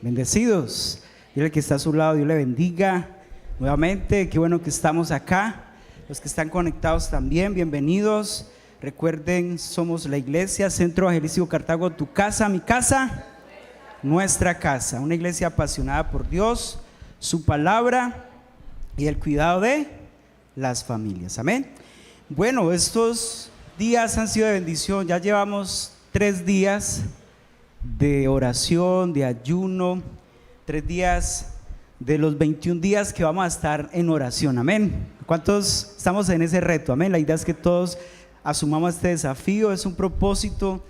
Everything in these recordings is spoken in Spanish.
Bendecidos. Dile que está a su lado, Dios le bendiga nuevamente. Qué bueno que estamos acá. Los que están conectados también, bienvenidos. Recuerden, somos la iglesia Centro Evangelístico Cartago, tu casa, mi casa, nuestra casa. Una iglesia apasionada por Dios, su palabra y el cuidado de las familias. Amén. Bueno, estos días han sido de bendición. Ya llevamos 3 días de oración, de ayuno, 3 días de los 21 días que vamos a estar en oración. Amén. ¿Cuántos estamos en ese reto? Amén. La idea es que todos asumamos este desafío. Es un propósito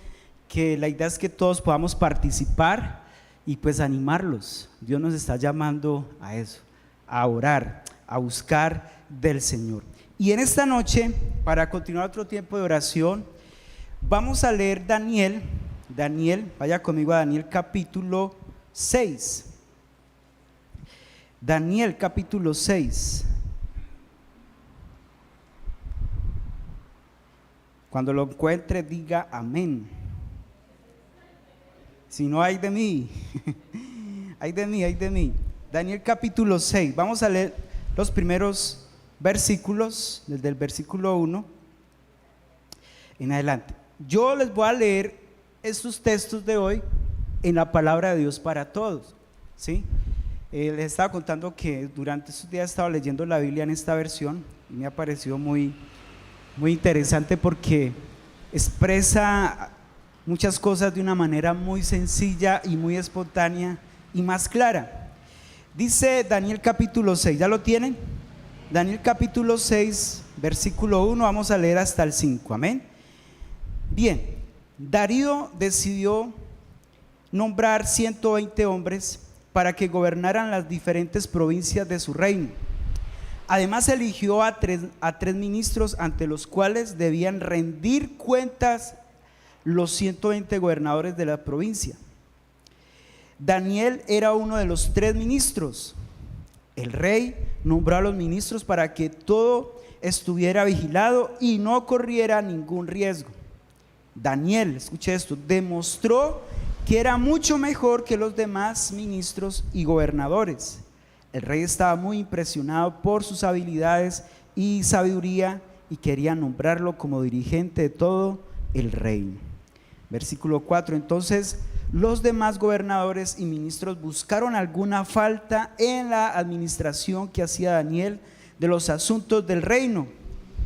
que la idea es que todos podamos participar y pues animarlos. Dios nos está llamando a eso, a orar, a buscar del Señor. Y en esta noche, para continuar otro tiempo de oración, vamos a leer Daniel, vaya conmigo a Daniel capítulo 6. Daniel capítulo 6. Cuando lo encuentre, diga amén. Si no, hay de mí. Hay de mí. Daniel capítulo 6. Vamos a leer los primeros versículos, desde el versículo 1 en adelante. Yo les voy a leer estos textos de hoy en la palabra de Dios para todos, ¿sí? Les estaba contando que durante estos días estaba leyendo la Biblia en esta versión y me ha parecido muy interesante porque expresa muchas cosas de una manera muy sencilla y muy espontánea y más clara. Dice Daniel capítulo 6, ¿ya lo tienen? Daniel capítulo 6, versículo 1, vamos a leer hasta el 5, amén. Bien, Darío decidió nombrar 120 hombres para que gobernaran las diferentes provincias de su reino. Además eligió a tres ministros ante los cuales debían rendir cuentas los 120 gobernadores de la provincia. Daniel era uno de los 3 ministros. El rey nombró a los ministros para que todo estuviera vigilado y no corriera ningún riesgo. Daniel, escuche esto, demostró que era mucho mejor que los demás ministros y gobernadores. El rey estaba muy impresionado por sus habilidades y sabiduría y quería nombrarlo como dirigente de todo el reino. Versículo 4, entonces los demás gobernadores y ministros buscaron alguna falta en la administración que hacía Daniel de los asuntos del reino,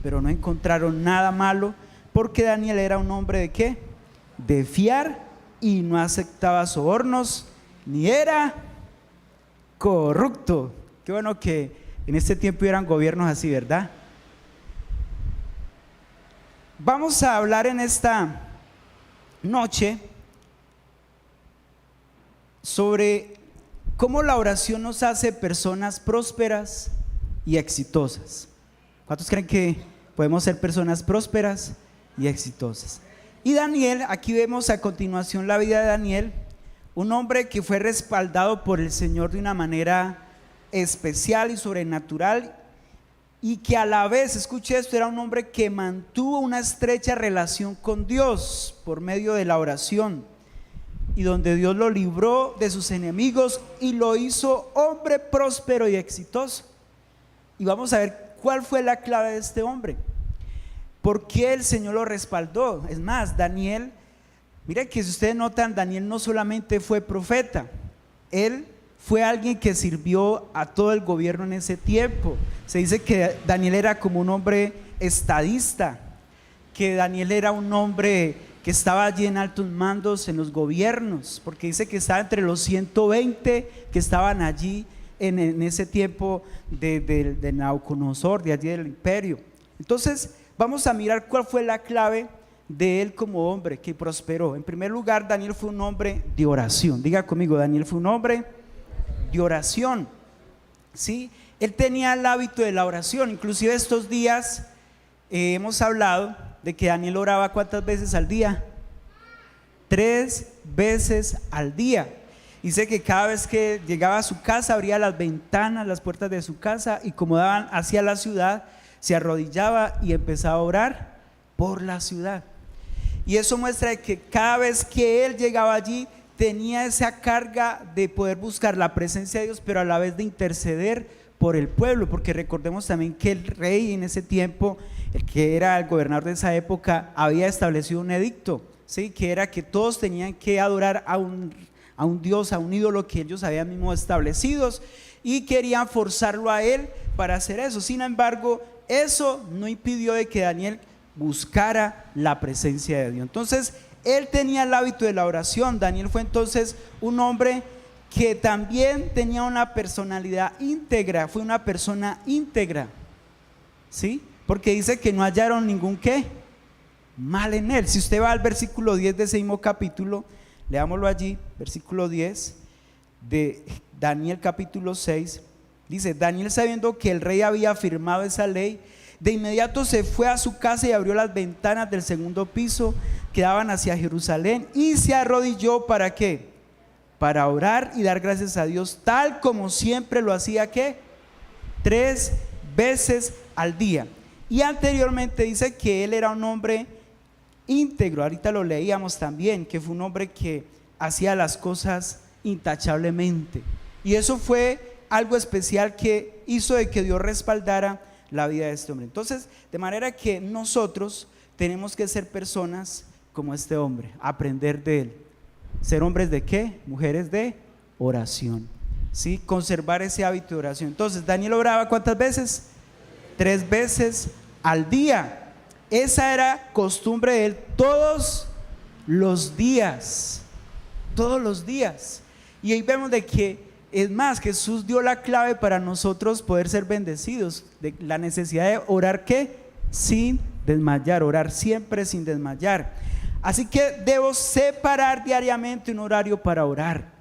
pero no encontraron nada malo, porque Daniel era un hombre ¿de qué? De fiar, y no aceptaba sobornos, ni era corrupto. Qué bueno que en este tiempo hubieran gobiernos así, ¿verdad? Vamos a hablar en esta noche sobre cómo la oración nos hace personas prósperas y exitosas. ¿Cuántos creen que podemos ser personas prósperas y exitosas? Y Daniel, aquí vemos a continuación la vida de Daniel, un hombre que fue respaldado por el Señor de una manera especial y sobrenatural, y que a la vez, escuche esto, era un hombre que mantuvo una estrecha relación con Dios por medio de la oración, y donde Dios lo libró de sus enemigos y lo hizo hombre próspero y exitoso. Y vamos a ver cuál fue la clave de este hombre, por qué el Señor lo respaldó. Es más, Daniel, mire que si ustedes notan, Daniel no solamente fue profeta, él fue alguien que sirvió a todo el gobierno en ese tiempo. Se dice que Daniel era como un hombre estadista, que Daniel era un hombre que estaba allí en altos mandos en los gobiernos, porque dice que estaba entre los 120 que estaban allí en ese tiempo de Nabucodonosor, de allí del imperio. Entonces vamos a mirar cuál fue la clave de él como hombre que prosperó. En primer lugar, Daniel fue un hombre de oración. Diga conmigo, Daniel fue un hombre de oración, ¿sí? Él tenía el hábito de la oración. Inclusive estos días hemos hablado de que Daniel oraba ¿cuántas veces al día? 3 veces al día. Dice que cada vez que llegaba a su casa abría las ventanas, las puertas de su casa, y como daban hacia la ciudad, se arrodillaba y empezaba a orar por la ciudad. Y eso muestra que cada vez que él llegaba allí tenía esa carga de poder buscar la presencia de Dios, pero a la vez de interceder por el pueblo, porque recordemos también que el rey en ese tiempo, el que era el gobernador de esa época, había establecido un edicto, ¿sí? Que era que todos tenían que adorar a un Dios, a un ídolo que ellos habían mismo establecidos, y querían forzarlo a él para hacer eso. Sin embargo, eso no impidió de que Daniel buscara la presencia de Dios. Entonces él tenía el hábito de la oración. Daniel fue entonces un hombre que también tenía una personalidad íntegra, fue una persona íntegra, ¿sí? Porque dice que no hallaron ningún ¿qué? Mal en él. Si usted va al versículo 10 de ese mismo capítulo, leámoslo allí, versículo 10 de Daniel capítulo 6, dice: Daniel, sabiendo que el rey había firmado esa ley, de inmediato se fue a su casa y abrió las ventanas del segundo piso que daban hacia Jerusalén, y se arrodilló ¿para qué? Para orar y dar gracias a Dios, tal como siempre lo hacía ¿qué? 3 veces al día. Y anteriormente dice que él era un hombre íntegro, ahorita lo leíamos también, que fue un hombre que hacía las cosas intachablemente, y eso fue algo especial que hizo de que Dios respaldara la vida de este hombre. Entonces, de manera que nosotros tenemos que ser personas como este hombre, aprender de él, ser hombres de ¿qué? Mujeres de oración, ¿sí? Conservar ese hábito de oración. Entonces, Daniel oraba ¿cuántas veces? 3 veces al día. Esa era costumbre de él todos los días, todos los días. Y ahí vemos de que, es más, Jesús dio la clave para nosotros poder ser bendecidos, de la necesidad de orar ¿qué? Sin desmayar, orar siempre sin desmayar. Así que debo separar diariamente un horario para orar.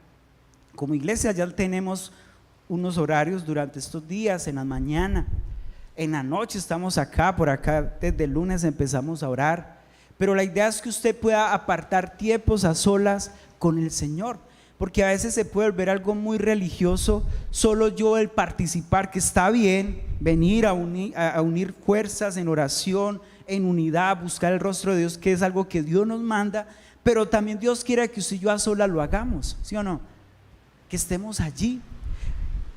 Como iglesia ya tenemos unos horarios durante estos días, en la mañana, en la noche estamos acá, por acá desde el lunes empezamos a orar, pero la idea es que usted pueda apartar tiempos a solas con el Señor, porque a veces se puede volver algo muy religioso, solo yo el participar, que está bien, venir a unir fuerzas en oración, en unidad, buscar el rostro de Dios, que es algo que Dios nos manda, pero también Dios quiere que usted y yo a solas lo hagamos, ¿sí o no? Que estemos allí,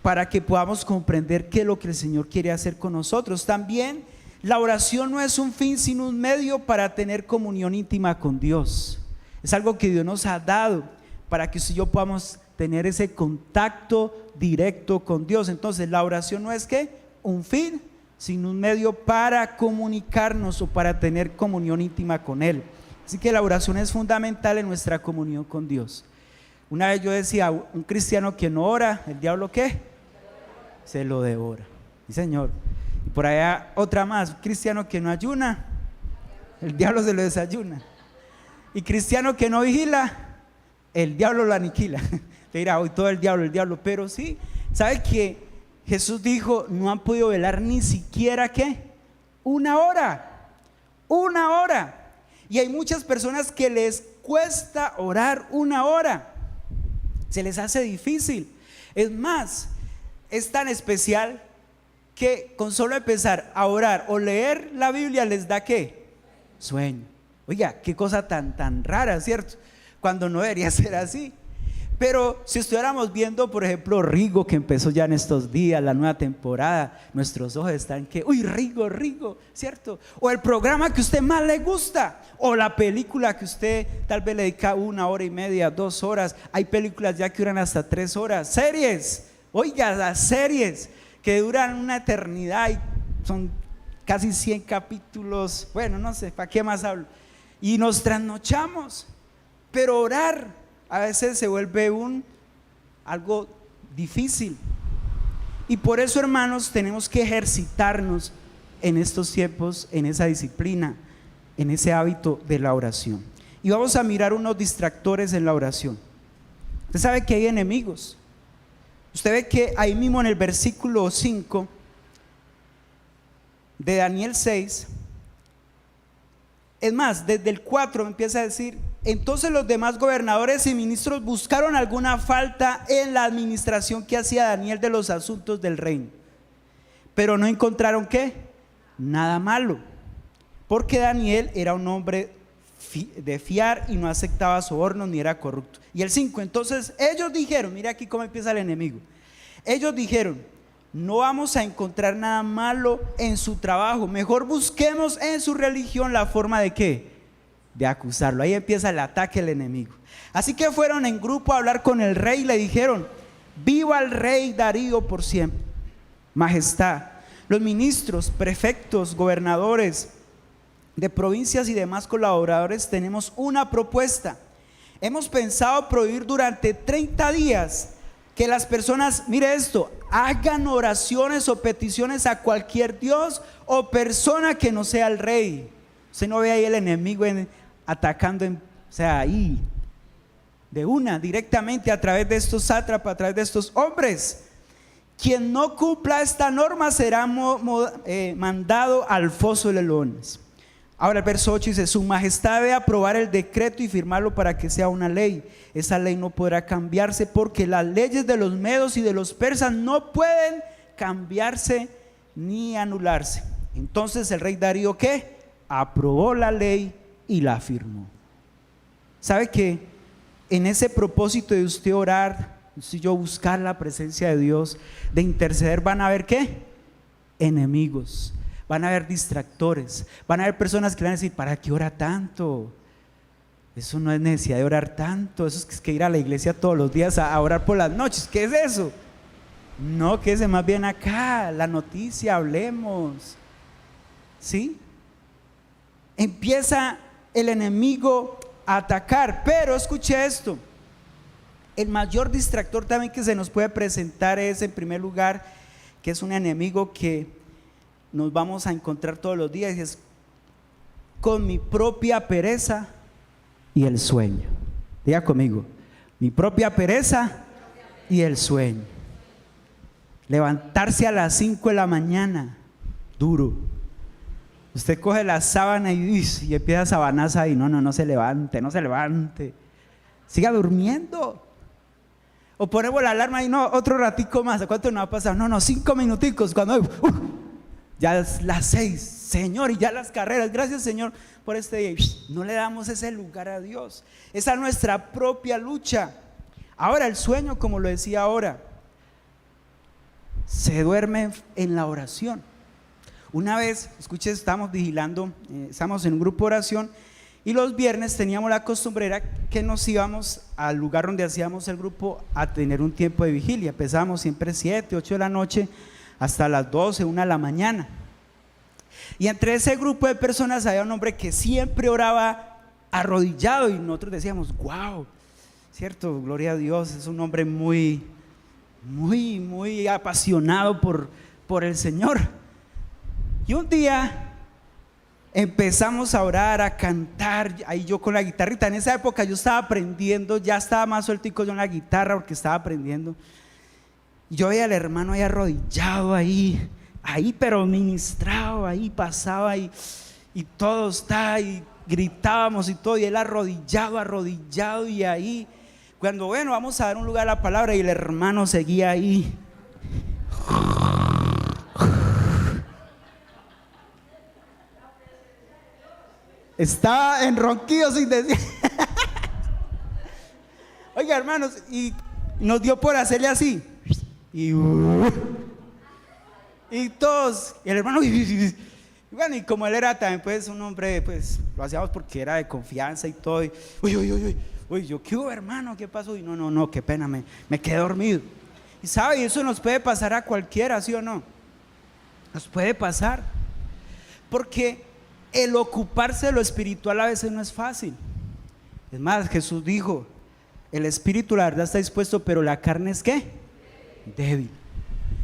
para que podamos comprender qué es lo que el Señor quiere hacer con nosotros. También la oración no es un fin sino un medio para tener comunión íntima con Dios. Es algo que Dios nos ha dado para que usted y yo podamos tener ese contacto directo con Dios. Entonces la oración no es ¿qué? Un fin sino un medio para comunicarnos o para tener comunión íntima con Él. Así que la oración es fundamental en nuestra comunión con Dios. Una vez yo decía, un cristiano que no ora, ¿el diablo qué? Se lo devora. Sí, Señor. Y por allá otra más, cristiano que no ayuna, el diablo se lo desayuna. Y cristiano que no vigila, el diablo lo aniquila. Te dirá, hoy todo el diablo, pero sí, ¿sabe que Jesús dijo, no han podido velar ni siquiera ¿qué? Una hora. Y hay muchas personas que les cuesta orar 1 hora, se les hace difícil. Es más, es tan especial que con solo empezar a orar o leer la Biblia les da ¿qué? Sueño. Oiga, qué cosa tan rara, ¿cierto? Cuando no debería ser así. Pero si estuviéramos viendo, por ejemplo, Rigo, que empezó ya en estos días, la nueva temporada, nuestros ojos están que, uy, Rigo, ¿cierto? O el programa que a usted más le gusta, o la película que usted tal vez le dedica 1 hora y media, 2 horas. Hay películas ya que duran hasta 3 horas. Series, oiga, las series que duran una eternidad y son casi 100 capítulos. Bueno, no sé, ¿para qué más hablo? Y nos trasnochamos, pero orar a veces se vuelve algo difícil. Y por eso, hermanos, tenemos que ejercitarnos en estos tiempos, en esa disciplina, en ese hábito de la oración. Y vamos a mirar unos distractores en la oración. Usted sabe que hay enemigos. Usted ve que ahí mismo en el versículo 5 de Daniel 6, es más, desde el 4 empieza a decir: entonces los demás gobernadores y ministros buscaron alguna falta en la administración que hacía Daniel de los asuntos del reino, pero no encontraron ¿qué? Nada malo, porque Daniel era un hombre de fiar y no aceptaba sobornos ni era corrupto. Y el 5, entonces ellos dijeron, mira aquí cómo empieza el enemigo. Ellos dijeron, no vamos a encontrar nada malo en su trabajo, mejor busquemos en su religión la forma de ¿qué? De acusarlo. Ahí empieza el ataque del enemigo. Así que fueron en grupo a hablar con el rey y le dijeron, viva el rey Darío por siempre. Majestad, los ministros, prefectos, gobernadores de provincias y demás colaboradores tenemos una propuesta. Hemos pensado prohibir durante 30 días que las personas, mire esto, hagan oraciones o peticiones a cualquier dios o persona que no sea el rey. Usted no ve ahí el enemigo atacando, o sea, ahí, de una, directamente a través de estos sátrapas, a través de estos hombres. Quien no cumpla esta norma será mandado al foso de leones. Ahora el verso 8 dice, su majestad debe aprobar el decreto y firmarlo para que sea una ley. Esa ley no podrá cambiarse porque las leyes de los medos y de los persas no pueden cambiarse ni anularse. Entonces el rey Darío, ¿qué? Aprobó la ley y la firmó. ¿Sabe qué? En ese propósito de usted orar, si yo buscar la presencia de Dios, de interceder, van a haber ¿qué? Enemigos. Van a haber distractores, van a haber personas que van a decir, ¿para qué ora tanto? Eso no es necesidad de orar tanto, eso es que ir a la iglesia todos los días a orar por las noches. ¿Qué es eso? No, quédese más bien acá, la noticia, hablemos. ¿Sí? Empieza el enemigo a atacar, pero escuche esto, el mayor distractor también que se nos puede presentar es, en primer lugar, que es un enemigo que nos vamos a encontrar todos los días, y es con mi propia pereza y el sueño. Diga conmigo, mi propia pereza y el sueño. Levantarse a las 5 de la mañana, duro. Usted coge la sábana y empieza a sabanaza y no se levante, no se levante, siga durmiendo. O ponemos la alarma y no, otro ratico más. ¿A cuánto nos ha pasado? No, 5 minuticos, cuando ya es las 6, Señor, y ya las carreras, gracias Señor por este día. No le damos ese lugar a Dios. Esa es nuestra propia lucha. Ahora el sueño, como lo decía ahora, se duerme en la oración. Una vez, escuche, estábamos vigilando, estamos en un grupo de oración y los viernes teníamos la costumbre era que nos íbamos al lugar donde hacíamos el grupo a tener un tiempo de vigilia. Empezábamos siempre 7, 8 de la noche hasta las 12, 1 de la mañana. Y entre ese grupo de personas había un hombre que siempre oraba arrodillado y nosotros decíamos, wow, cierto, gloria a Dios, es un hombre muy apasionado por el Señor. Y un día empezamos a orar, a cantar, ahí yo con la guitarrita. En esa época yo estaba aprendiendo, ya estaba más sueltico yo en la guitarra porque estaba aprendiendo. Yo veía al hermano ahí arrodillado ahí pero ministrado, ahí pasaba y todo está, y gritábamos y todo, y él arrodillado y ahí, cuando bueno, vamos a dar un lugar a la palabra, y el hermano seguía ahí. Estaba en ronquidos sin decir. Oiga, hermanos, y nos dio por hacerle así. Y todos, y el hermano, y bueno, y como él era también pues un hombre, pues lo hacíamos porque era de confianza y todo, y, uy, yo, ¿qué hubo, hermano? ¿Qué pasó? Y no, qué pena, me quedé dormido. Y sabe, eso nos puede pasar a cualquiera, ¿sí o no? Nos puede pasar, porque el ocuparse de lo espiritual a veces no es fácil. Es más, Jesús dijo, el espíritu la verdad está dispuesto, pero la carne es ¿qué? Débil.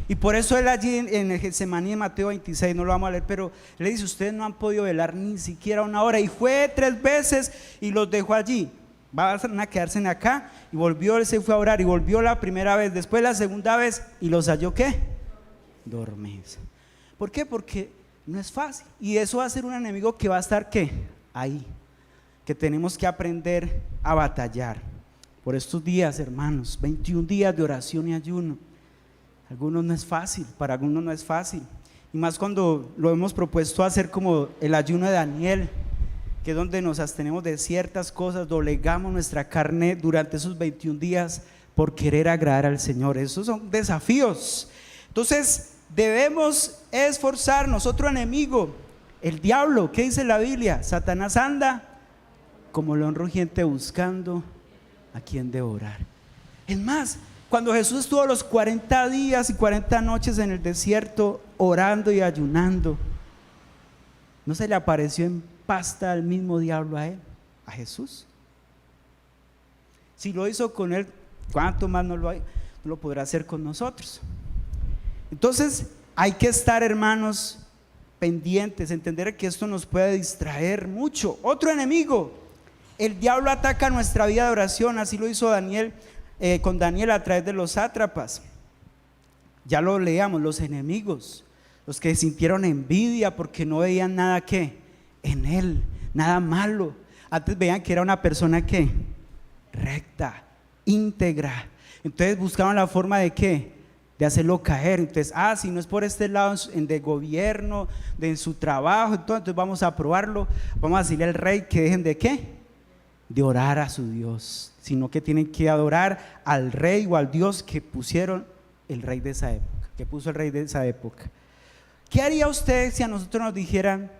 Y por eso él allí en el Getsemaní, en Mateo 26, no lo vamos a leer, pero le dice, ustedes no han podido velar ni siquiera una hora, y fue 3 veces y los dejó allí. Van a quedarse acá, y volvió, él se fue a orar, y volvió la primera vez, después la segunda vez, y los halló ¿qué? Dormidos. ¿Por qué? Porque no es fácil, y eso va a ser un enemigo que va a estar ¿qué? Ahí, que tenemos que aprender a batallar. Por estos días, hermanos, 21 días de oración y ayuno. Algunos no es fácil, para algunos no es fácil, y más cuando lo hemos propuesto hacer como el ayuno de Daniel, que es donde nos abstenemos de ciertas cosas, doblegamos nuestra carne durante esos 21 días por querer agradar al Señor. Esos son desafíos. Entonces debemos esforzarnos. Otro enemigo, el diablo. ¿Qué dice la Biblia? Satanás anda como león rugiente buscando a quien devorar. Es más, cuando Jesús estuvo los 40 días y 40 noches en el desierto orando y ayunando, ¿no se le apareció en pasta el mismo diablo a él, a Jesús? Si lo hizo con él, ¿cuánto más no lo podrá hacer con nosotros? Entonces hay que estar, hermanos, pendientes, entender que esto nos puede distraer mucho. Otro enemigo, el diablo ataca nuestra vida de oración. Así lo hizo Daniel, con Daniel a través de los sátrapas. Ya lo leíamos, los enemigos, los que sintieron envidia porque no veían nada que en él, nada malo. Antes veían que era una persona que recta, íntegra. Entonces buscaban la forma de qué, de hacerlo caer. Entonces, si no es por este lado de gobierno, de su trabajo, entonces vamos a probarlo. Vamos a decirle al rey que dejen de qué, de orar a su Dios, sino que tienen que adorar al rey o al Dios que pusieron el rey de esa época, que puso el rey de esa época. ¿Qué haría usted si a nosotros nos dijeran: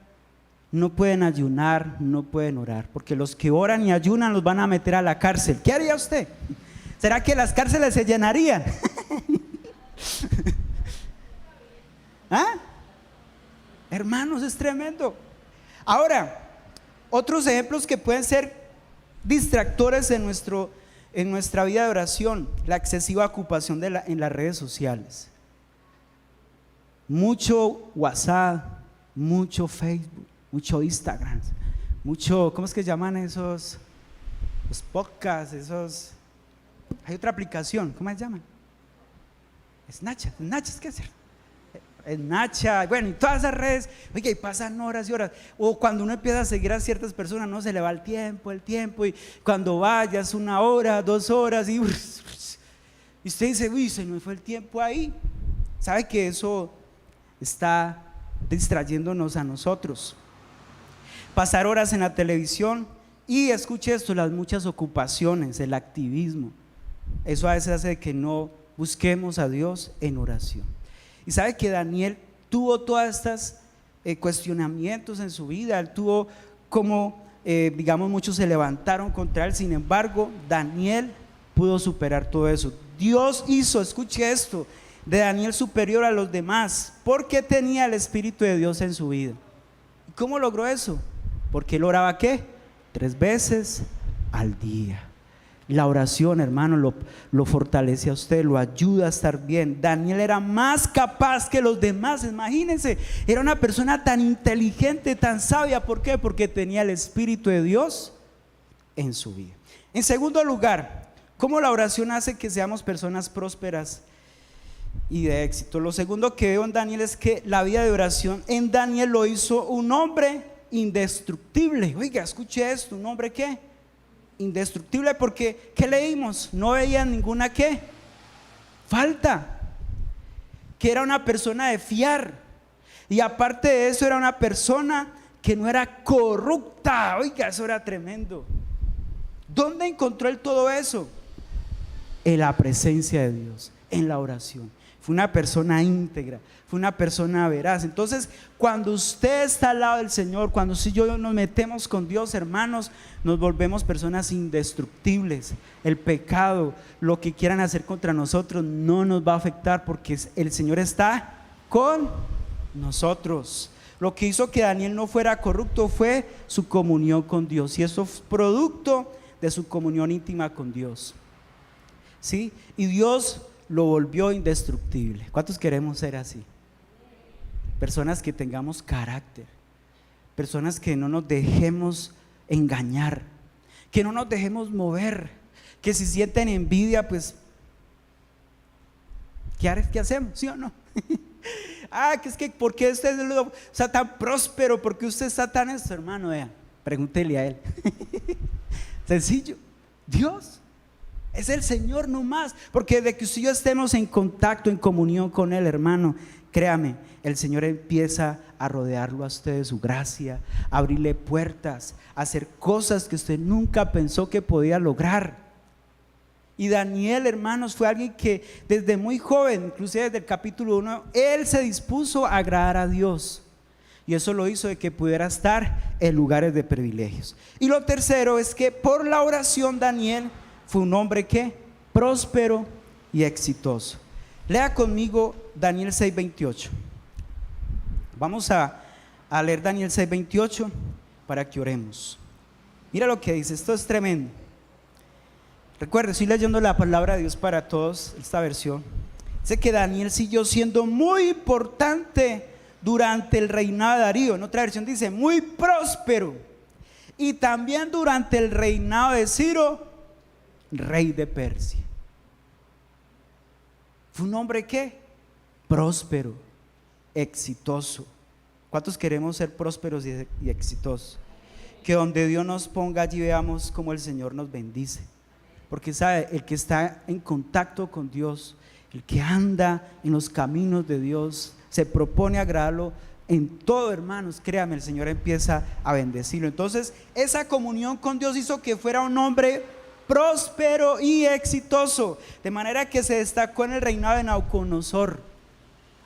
no pueden ayunar, no pueden orar, porque los que oran y ayunan los van a meter a la cárcel? ¿Qué haría usted? ¿Será que las cárceles se llenarían? Hermanos, es tremendo. Ahora, otros ejemplos que pueden ser distractores en nuestra vida de oración: la excesiva ocupación en las redes sociales. Mucho WhatsApp, mucho Facebook, mucho Instagram, mucho, ¿cómo es que llaman esos? Los podcasts, esos. Hay otra aplicación, ¿cómo se llaman? Snapchat, ¿qué hacer? Snapchat, bueno, y todas esas redes, oye, y pasan horas y horas. O cuando uno empieza a seguir a ciertas personas, no se le va el tiempo, y cuando vayas 1 hora, 2 horas, y usted dice: uy, se me fue el tiempo ahí. ¿Sabe que eso está distrayéndonos a nosotros? Pasar horas en la televisión y, escuche esto, las muchas ocupaciones, el activismo, eso a veces hace que no busquemos a Dios en oración. Y sabe que Daniel tuvo todas estas cuestionamientos en su vida. Él tuvo como, digamos, muchos se levantaron contra él. Sin embargo, Daniel pudo superar todo eso. Dios hizo, escuche esto, de Daniel superior a los demás, porque tenía el Espíritu de Dios en su vida. ¿Y cómo logró eso? Porque él oraba ¿qué? 3 veces al día. La oración, hermano, lo fortalece a usted, lo ayuda a estar bien. Daniel era más capaz que los demás, imagínense. Era una persona tan inteligente, tan sabia. ¿Por qué? Porque tenía el Espíritu de Dios en su vida. En segundo lugar, ¿cómo la oración hace que seamos personas prósperas y de éxito? Lo segundo que veo en Daniel es que la vida de oración en Daniel lo hizo un hombre indestructible. Oiga, escuche esto, ¿un hombre qué? Indestructible, porque ¿qué leímos? No veía ninguna ¿qué? Falta, que era una persona de fiar, y aparte de eso era una persona que no era corrupta. Oiga, eso era tremendo. ¿Dónde encontró él todo eso? En la presencia de Dios, en la oración. Fue una persona íntegra, fue una persona veraz. Entonces, cuando usted está al lado del Señor, cuando usted y yo nos metemos con Dios, hermanos, nos volvemos personas indestructibles. El pecado, lo que quieran hacer contra nosotros, no nos va a afectar, porque el Señor está con nosotros. Lo que hizo que Daniel no fuera corrupto fue su comunión con Dios, y eso es producto de su comunión íntima con Dios. ¿Sí? Y Dios lo volvió indestructible. ¿Cuántos queremos ser así? Personas que tengamos carácter, personas que no nos dejemos engañar, que no nos dejemos mover, que si sienten envidia, pues ¿qué hacemos? ¿Sí o no? Que es que ¿por qué usted está tan próspero? ¿Por qué usted está tan esto? Hermano, vea, pregúntele a él. Sencillo, Dios es el Señor, no más. Porque de que usted y yo estemos en contacto, en comunión con Él, hermano, créame, el Señor empieza a rodearlo a usted de su gracia, a abrirle puertas, a hacer cosas que usted nunca pensó que podía lograr. Y Daniel, hermanos, fue alguien que desde muy joven, inclusive desde el capítulo 1, él se dispuso a agradar a Dios. Y eso lo hizo de que pudiera estar en lugares de privilegios. Y lo tercero es que por la oración Daniel fue un hombre que próspero y exitoso. Lea conmigo Daniel 6:28. Vamos a leer Daniel 6:28 para que oremos. Mira lo que dice, esto es tremendo. Recuerda, estoy leyendo la palabra de Dios para todos, esta versión. Dice que Daniel siguió siendo muy importante durante el reinado de Darío. En otra versión dice muy próspero. Y también durante el reinado de Ciro, rey de Persia. Fue un hombre ¿qué? Próspero, exitoso. ¿Cuántos queremos ser prósperos y exitosos? Que donde Dios nos ponga, allí veamos cómo el Señor nos bendice. Porque sabe, el que está en contacto con Dios, el que anda en los caminos de Dios, se propone agradarlo en todo, hermanos, créame, el Señor empieza a bendecirlo. Entonces esa comunión con Dios hizo que fuera un hombre próspero y exitoso, de manera que se destacó en el reinado de Nabucodonosor,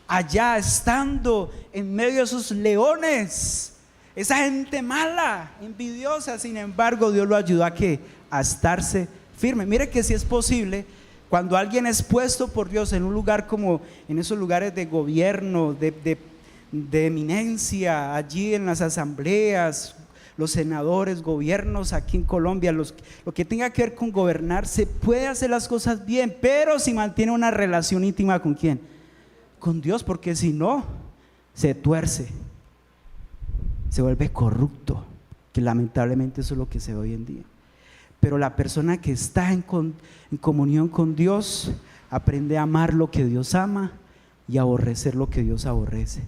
allá estando en medio de esos leones, esa gente mala, envidiosa. Sin embargo, Dios lo ayudó a estarse firme. Mire que si es posible, cuando alguien es puesto por Dios en un lugar como en esos lugares de gobierno, de eminencia, allí en las asambleas, los senadores, gobiernos aquí en Colombia, lo que tenga que ver con gobernar, se puede hacer las cosas bien, pero si mantiene una relación íntima ¿con quién? Con Dios, porque si no, se tuerce, se vuelve corrupto, que lamentablemente eso es lo que se ve hoy en día. Pero la persona que está en comunión con Dios aprende a amar lo que Dios ama y a aborrecer lo que Dios aborrece,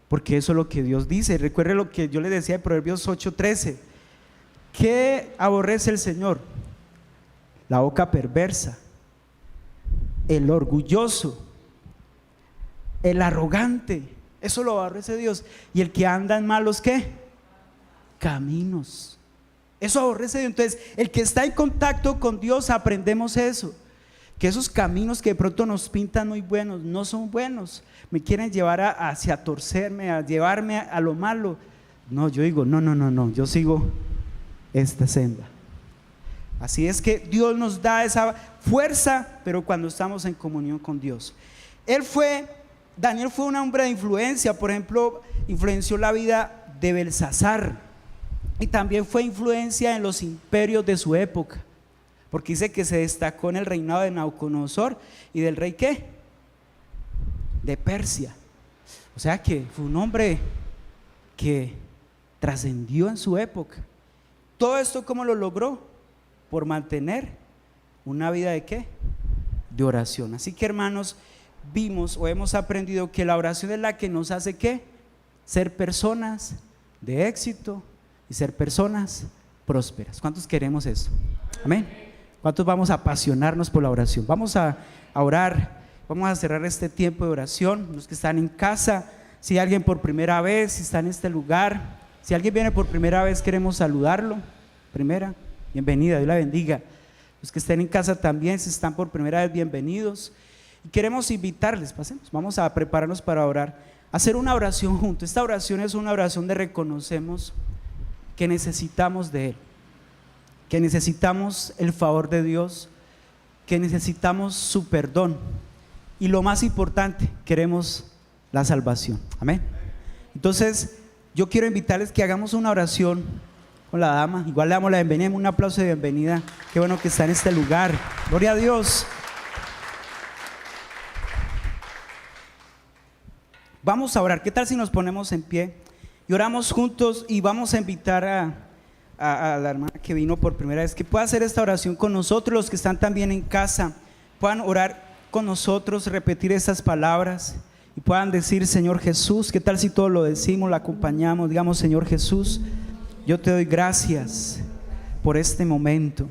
porque eso es lo que Dios dice. Recuerde lo que yo le decía en Proverbios 8:13. ¿Qué aborrece el Señor? La boca perversa, el orgulloso, el arrogante. Eso lo aborrece Dios. Y el que anda en malos ¿qué? Caminos. Eso aborrece Dios. Entonces el que está en contacto con Dios, aprendemos eso, que esos caminos que de pronto nos pintan muy buenos no son buenos, me quieren llevar hacia torcerme, a llevarme a lo malo. No, yo digo no, yo sigo esta senda. Así es que Dios nos da esa fuerza, pero cuando estamos en comunión con Dios. Daniel fue un hombre de influencia. Por ejemplo, influenció la vida de Belsasar, y también fue influencia en los imperios de su época, porque dice que se destacó en el reinado de Nabucodonosor y del rey ¿qué? De Persia. O sea que fue un hombre que trascendió en su época. Todo esto ¿cómo lo logró? Por mantener una vida de ¿qué? De oración. Así que, hermanos, vimos o hemos aprendido que la oración es la que nos hace ¿qué? Ser personas de éxito y ser personas prósperas. ¿Cuántos queremos eso? Amén. ¿Cuántos vamos a apasionarnos por la oración? Vamos a orar, vamos a cerrar este tiempo de oración. Los que están en casa, si alguien por primera vez, si está en este lugar, si alguien viene por primera vez, queremos saludarlo. Bienvenida, Dios la bendiga. Los que estén en casa también, si están por primera vez, bienvenidos. Y queremos invitarles, pasemos, vamos a prepararnos para orar, hacer una oración juntos. Esta oración es una oración de reconocemos que necesitamos de Él, que necesitamos el favor de Dios, que necesitamos su perdón, y lo más importante, queremos la salvación. Amén. Entonces yo quiero invitarles que hagamos una oración con la dama. Igual le damos la bienvenida, un aplauso de bienvenida. Qué bueno que está en este lugar, gloria a Dios. Vamos a orar. ¿Qué tal si nos ponemos en pie y oramos juntos? Y vamos a invitar a la hermana que vino por primera vez, que pueda hacer esta oración con nosotros. Los que están también en casa puedan orar con nosotros, repetir estas palabras y puedan decir: Señor Jesús. ¿Qué tal si todos lo decimos, lo acompañamos? Digamos: Señor Jesús, yo te doy gracias por este momento.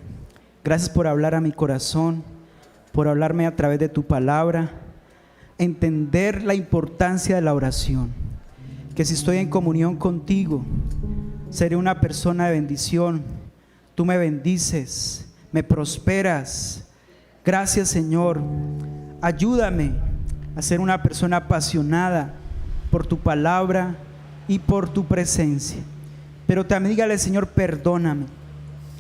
Gracias por hablar a mi corazón, por hablarme a través de tu palabra. entender la importancia de la oración, que si estoy en comunión contigo, seré una persona de bendición. Tú me bendices, me prosperas. Gracias, Señor. Ayúdame a ser una persona apasionada por tu palabra y por tu presencia. Pero también dígale, Señor, perdóname.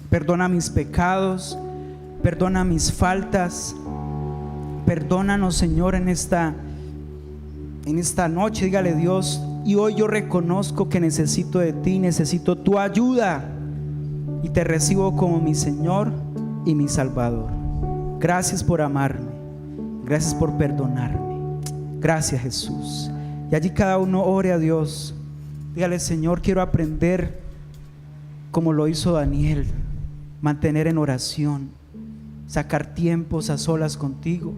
Perdona mis pecados, perdona mis faltas. Perdónanos, Señor, en esta noche. Dígale, Dios, y hoy yo reconozco que necesito de ti, necesito tu ayuda, y te recibo como mi Señor y mi Salvador. Gracias por amarme, gracias por perdonarme. Gracias, Jesús. Y allí cada uno ore a Dios. Dígale, Señor, quiero aprender como lo hizo Daniel, mantener en oración, sacar tiempos a solas contigo.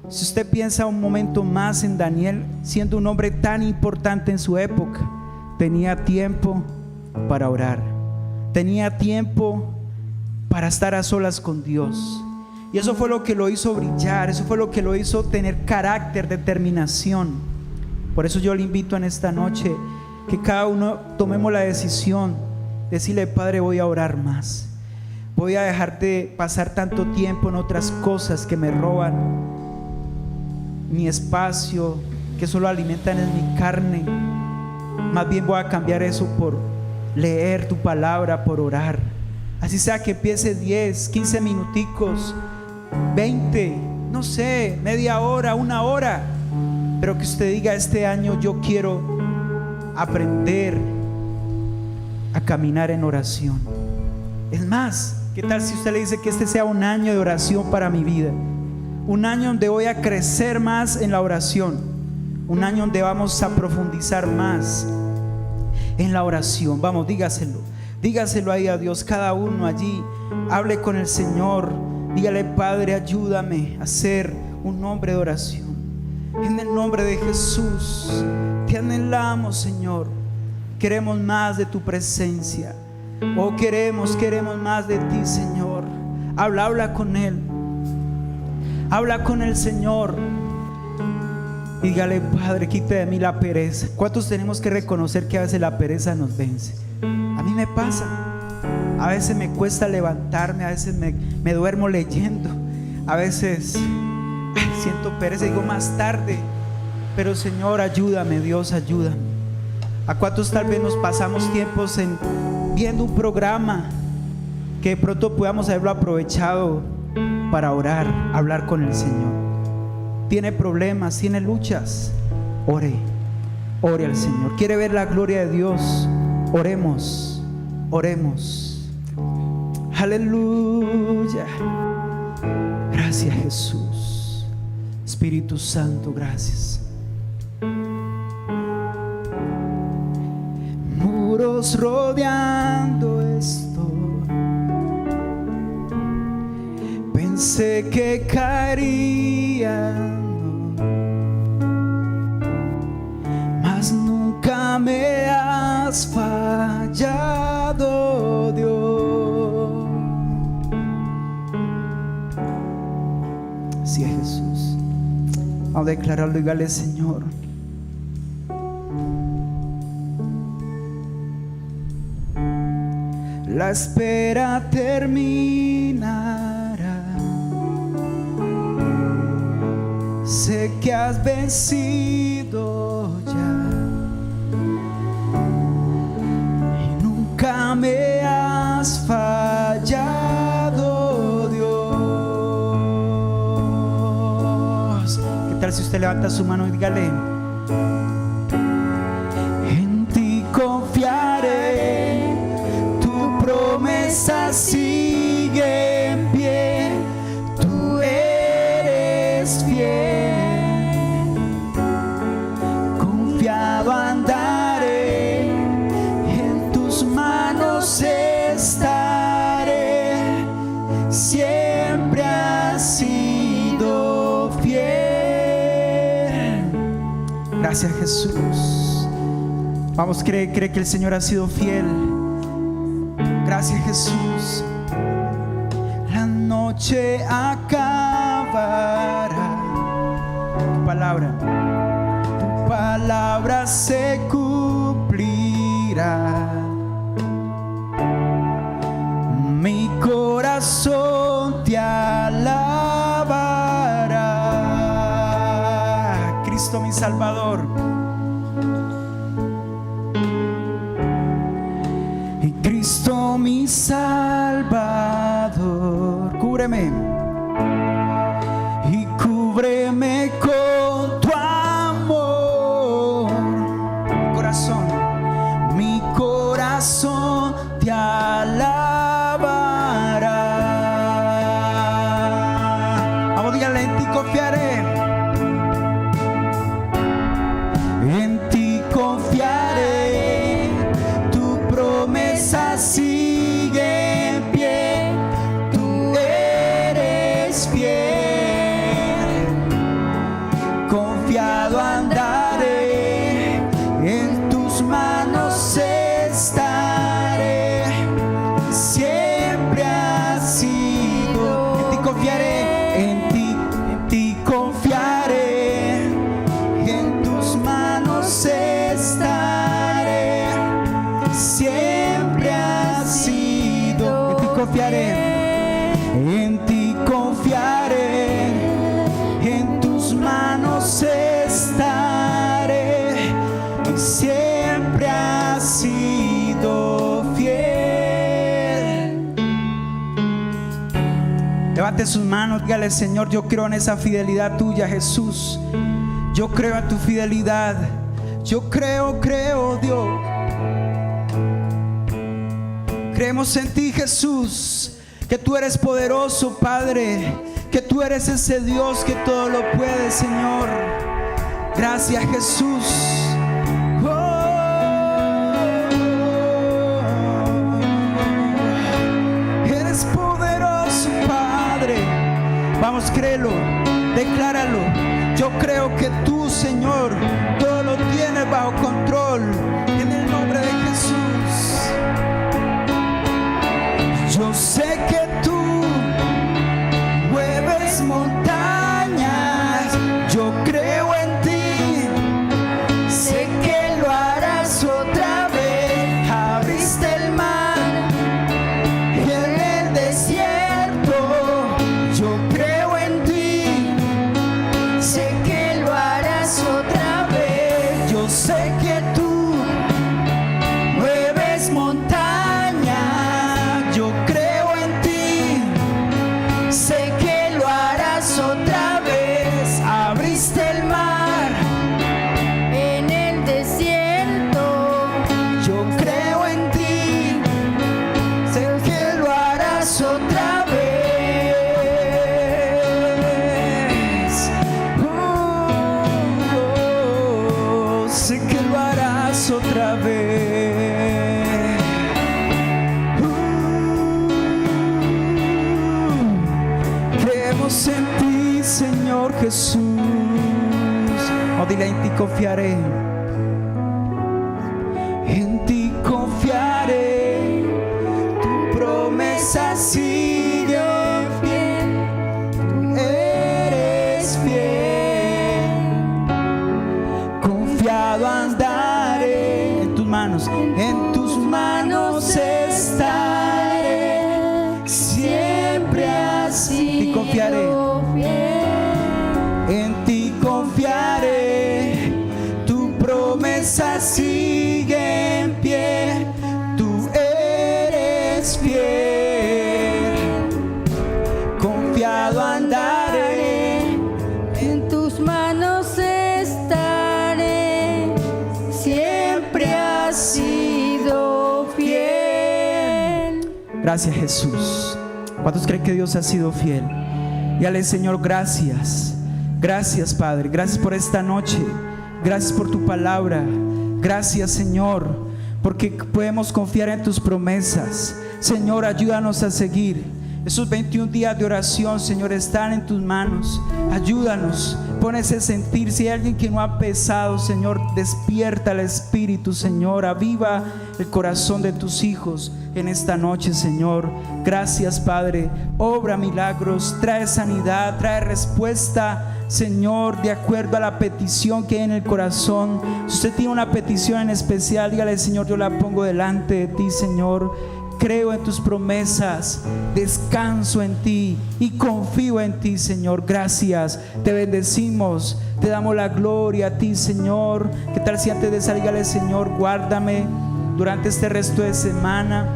Si usted piensa un momento más en Daniel, siendo un hombre tan importante en su época, tenía tiempo para orar, tenía tiempo para estar a solas con Dios. Y eso fue lo que lo hizo brillar, eso fue lo que lo hizo tener carácter, determinación. Por eso yo le invito en esta noche que cada uno tomemos la decisión de decirle: Padre, voy a orar más, voy a dejar de pasar tanto tiempo en otras cosas que me roban mi espacio, que solo alimentan en mi carne. Más bien voy a cambiar eso por leer tu palabra, por orar. Así sea que empiece 10, 15 minuticos, 20, no sé, media hora, una hora, pero que usted diga: este año yo quiero aprender a caminar en oración. Es más, ¿qué tal si usted le dice que este sea un año de oración para mi vida? Un año donde voy a crecer más en la oración, un año donde vamos a profundizar más en la oración. Vamos, dígaselo ahí a Dios, cada uno allí. Hable con el Señor, dígale: Padre, ayúdame a ser un hombre de oración. En el nombre de Jesús te anhelamos, Señor. Queremos más de tu presencia. Oh, queremos más de ti, Señor. Habla con Él. Habla con el Señor. Dígale: Padre, quite de mí la pereza. ¿Cuántos tenemos que reconocer que a veces la pereza nos vence? A mí me pasa. A veces me cuesta levantarme, a veces me duermo leyendo, a veces siento pereza, digo más tarde. Pero Señor, ayúdame, Dios, ayúdame. ¿A cuántos tal vez nos pasamos tiempos viendo un programa que de pronto podamos haberlo aprovechado para orar, hablar con el Señor? Tiene problemas, tiene luchas, ore al Señor. Quiere ver la gloria de Dios, oremos. Aleluya. Gracias, Jesús. Espíritu Santo, gracias. Muros rodeando esto, pensé que caerían, mas nunca me has fallado, Dios. Así es, Jesús. Vamos a declararlo, dígale: Señor, la espera terminará. Sé que has vencido ya y nunca me has fallado, Dios. ¿Qué tal si usted levanta su mano y dígale: en ti confiaré, tu promesa sigue en pie, tú eres fiel, confiado andaré, en tus manos estaré, siempre has sido fiel. Gracias, Jesús. Vamos, cree que el Señor ha sido fiel. Gracias, Jesús. La noche acabará, tu palabra palabra. Tu palabra se cumplirá. Mi corazón te alabará. Cristo mi Salvador. Y Cristo mi Salvador. Cúbreme. Y cúbreme con tu amor. Mi corazón te alabará. Vamos, dígale, en ti confiaré. En ti confiaré. Tu promesa sigue en pie. Tú eres fiel. Confiado andaré. En tus manos estaré. Siempre has sido. En ti confiaré. En ti confiaré. En tus manos estaré. Siempre has sido. En ti confiaré. En ti confiaré. En tus manos estaré. Siempre has sido fiel. Levante sus manos, dígale: Señor, yo creo en esa fidelidad tuya, Jesús. Yo creo en tu fidelidad. Yo creo, Dios. Creemos en ti, Jesús, que tú eres poderoso, Padre, que tú eres ese Dios que todo lo puede, Señor. Gracias, Jesús. Eres poderoso, Padre. Vamos, créelo, decláralo. Yo creo que tú, Señor, todo lo tienes bajo control. En el nombre de Jesús. Yo sé que tú mueves montañas. Yo creo en ti. Sé que lo harás otra vez. Abriste el mar en el desierto. Yo creo en ti. Sé que lo harás otra vez. Yo sé que tú mueves montaña. Yo creo en ti. Sé que lo harás otra vez. Abriste el mar En el desierto, yo creo en ti, sé que lo harás otra vez. Sé que lo harás otra vez. Creemos en ti, Señor Jesús. Oh, dile: en ti confiaré. En ti confiaré. Tu promesa sigue fiel. Tú eres fiel. Confiado andaré. En tus manos. En tus manos estaré. Siempre así confiaré. En ti confiaré. Tu promesa sigue en pie. Tú eres fiel. Confiado andaré. en tus manos estaré. Siempre has sido fiel. Gracias, Jesús. ¿Cuántos creen que Dios ha sido fiel? Dígale: Señor, gracias. Gracias, Padre. Gracias por esta noche. Gracias por tu palabra. Gracias, Señor, porque podemos confiar en tus promesas. Señor, ayúdanos a seguir. Esos 21 días de oración, Señor, están en tus manos. Ayúdanos. Pon ese sentir. Si hay alguien que no ha pesado, Señor, despierta el espíritu, Señor. Aviva el corazón de tus hijos en esta noche, Señor. Gracias, Padre. Obra milagros, trae sanidad, trae respuesta Señor, de acuerdo a la petición que hay en el corazón. Si usted tiene una petición en especial, dígale: Señor, yo la pongo delante de ti, Señor. Creo en tus promesas, descanso en ti y confío en ti, Señor. Gracias, te bendecimos, te damos la gloria a ti, Señor. ¿Qué tal si antes de salir, dígale: Señor, guárdame durante este resto de semana?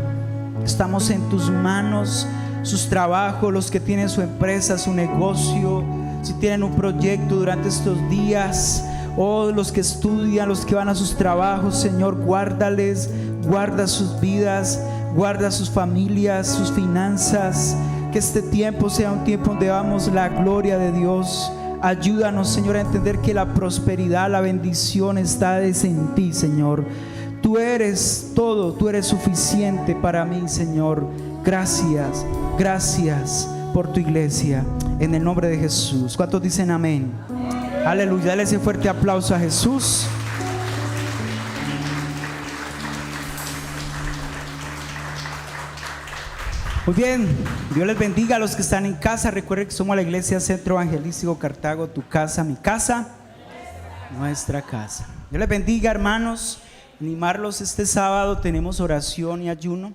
Estamos en tus manos. Sus trabajos, los que tienen su empresa, su negocio, si tienen un proyecto durante estos días, o los que estudian, los que van a sus trabajos, Señor, guárdales, guarda sus vidas, guarda sus familias, sus finanzas. Que este tiempo sea un tiempo donde damos la gloria de Dios. Ayúdanos, Señor, a entender que la prosperidad, la bendición está en ti, Señor. Tú eres todo, tú eres suficiente para mí, Señor. Gracias, gracias por tu iglesia, en el nombre de Jesús. ¿Cuántos dicen amén? Aleluya, dale ese fuerte aplauso a Jesús. Muy bien, Dios les bendiga a los que están en casa. Recuerden que somos la Iglesia Centro Evangelístico Cartago, tu casa, mi casa, nuestra casa. Dios les bendiga, hermanos. Animarlos este sábado, tenemos oración y ayuno.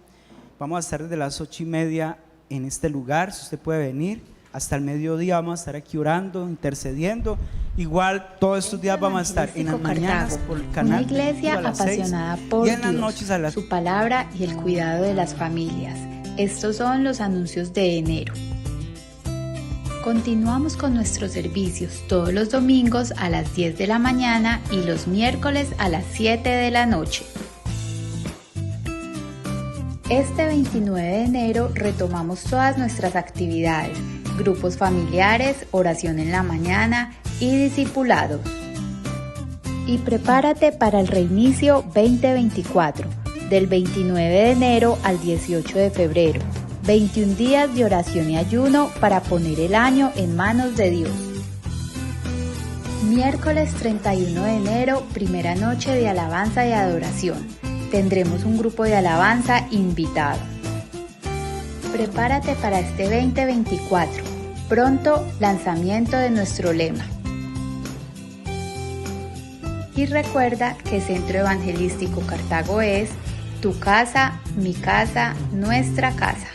Vamos a estar desde las 8:30 en este lugar. Si usted puede venir hasta el mediodía, vamos a estar aquí orando, intercediendo. Igual todos estos días vamos a estar en las mañanas por el canal, una iglesia apasionada por y en las Dios, noches a las... su palabra y el cuidado de las familias. Estos son los anuncios de enero. Continuamos con nuestros servicios todos los domingos a las 10 de la mañana y los miércoles a las 7 de la noche. Este 29 de enero retomamos todas nuestras actividades, grupos familiares, oración en la mañana y discipulados. Y prepárate para el reinicio 2024, del 29 de enero al 18 de febrero. 21 días de oración y ayuno para poner el año en manos de Dios. Miércoles 31 de enero, primera noche de alabanza y adoración. Tendremos un grupo de alabanza invitado. Prepárate para este 2024. Pronto, lanzamiento de nuestro lema. Y recuerda que Centro Evangelístico Cartago es tu casa, mi casa, nuestra casa.